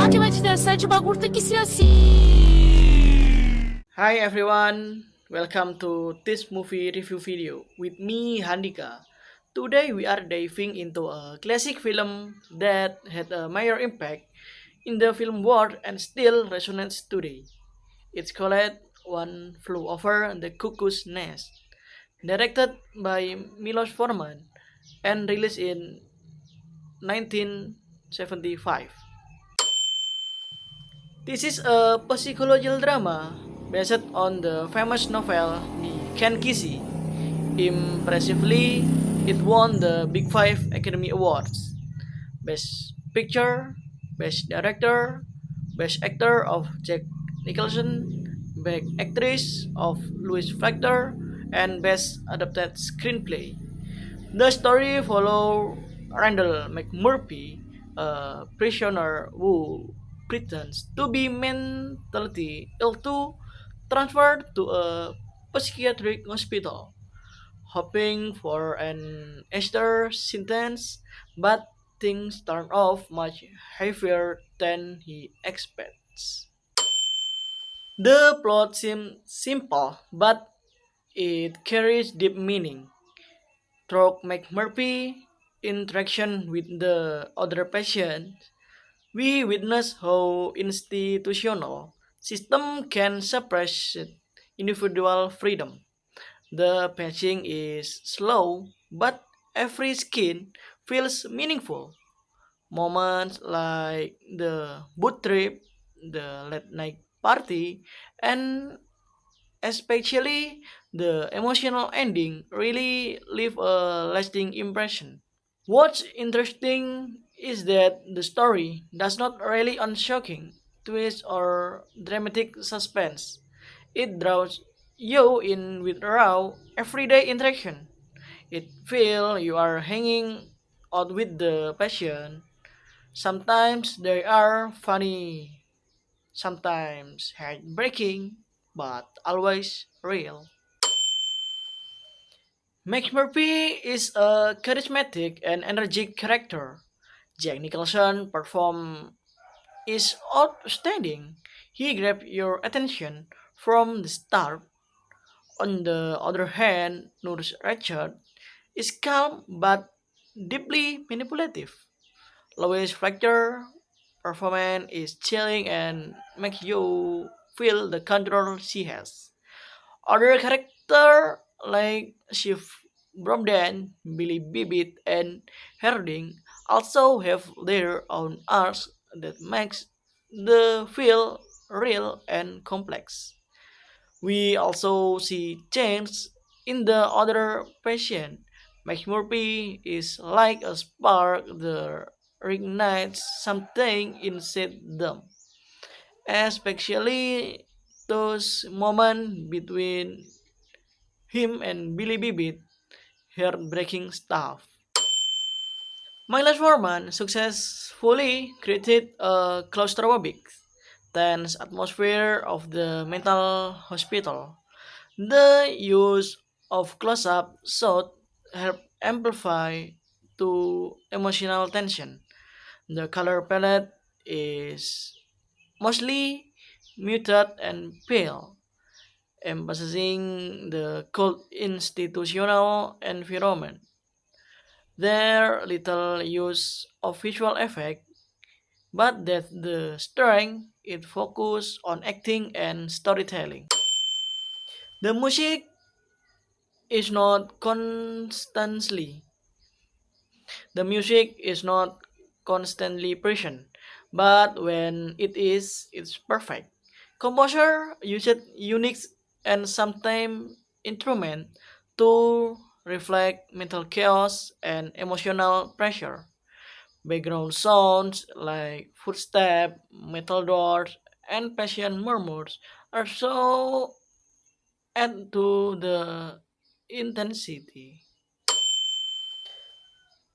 Macam-macam bagulho tem que ser assim. Hi everyone, welcome to this movie review video with me Handika. Today we are diving into a classic film that had a major impact in the film world and still resonates today. It's called One Flew Over the Cuckoo's Nest, directed by Milos Forman and released in 1975. This is a psychological drama based on the famous novel The Ken Kesey. Impressively, it won the Big Five Academy Awards: Best Picture, Best Director, Best Actor of Jack Nicholson, Best Actress of Louise Factor, and Best Adapted Screenplay. The story follows Randall McMurphy, a prisoner who pretends to be mentally ill to transferred to a psychiatric hospital, hoping for an Easter sentence, but things turn off much heavier than he expects. The plot seems simple, but it carries deep meaning. Through McMurphy interaction with the other patients, we witness how institutional system can suppress individual freedom. The patching is slow, but every skin feels meaningful. Moments like the boat trip, the late night party, and especially the emotional ending really leave a lasting impression. What's interesting is that the story does not rely on shocking twists or dramatic suspense. It draws you in with raw, everyday interaction. It feels you are hanging out with the passion. Sometimes they are funny, sometimes heartbreaking, but always real. Max Murphy is a charismatic and energetic character. Jack Nicholson perform is outstanding. He grabbed your attention from the start. On the other hand, Nurse Richard is calm but deeply manipulative. Louis Fletcher performance is chilling and makes you feel the control she has. Other character like Shiv Bromden, Billy Bibbit, and Herding also have their own arcs that makes the feel real and complex. We also see change in the other patient. McMurphy is like a spark that ignites something inside them, especially those moments between him and Billy Bibbit, heartbreaking stuff. Miles Forman successfully created a claustrophobic, tense atmosphere of the mental hospital. The use of close-up shot helped amplify to emotional tension. The color palette is mostly muted and pale, emphasizing the cold institutional environment. There little use of visual effect, but that the strength it focus on acting and storytelling. The music is not constantly the music is not constantly present, but when it is, it's perfect. Composer used unique and sometimes instrument to reflect mental chaos and emotional pressure. Background sounds like footsteps, metal doors, and passion murmurs are so add to the intensity.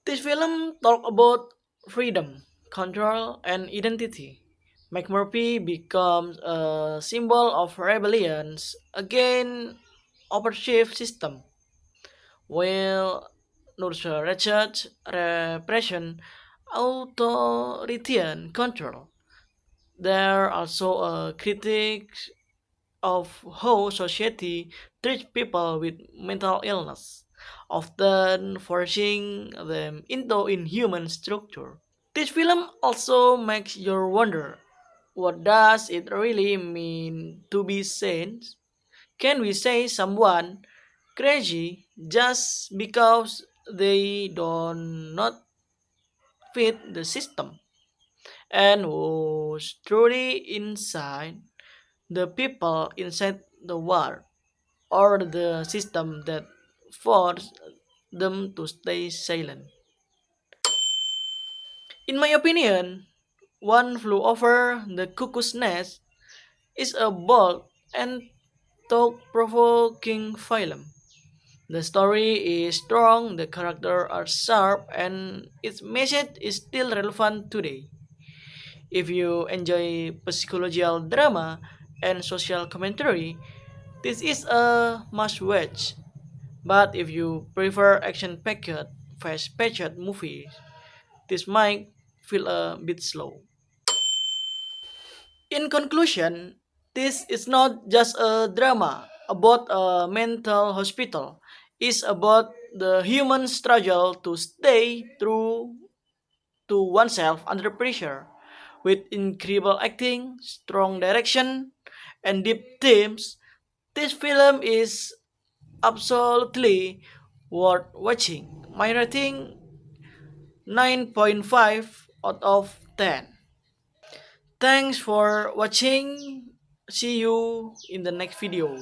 This film talk about freedom, control, and identity. McMurphy becomes a symbol of rebellion against oppressive system, while Nurse Richard's repression authoritarian control. There are also a critique of how society treats people with mental illness, often forcing them into inhuman structure. This film also makes you wonder, what does it really mean to be sane? Can we say someone crazy just because they do not fit the system and who's truly inside the people inside the war or the system that forced them to stay silent? In my opinion, One Flew Over the Cuckoo's Nest is a bold and thought-provoking film. The story is strong, the characters are sharp, and its message is still relevant today. If you enjoy psychological drama and social commentary, this is a must-watch. But if you prefer action-packed, fast-paced movies, this might feel a bit slow. In conclusion, this is not just a drama about a mental hospital. It's about the human struggle to stay true to oneself under pressure. With incredible acting, strong direction, and deep themes, this film is absolutely worth watching. My rating 9.5 out of 10. Thanks for watching. See you in the next video.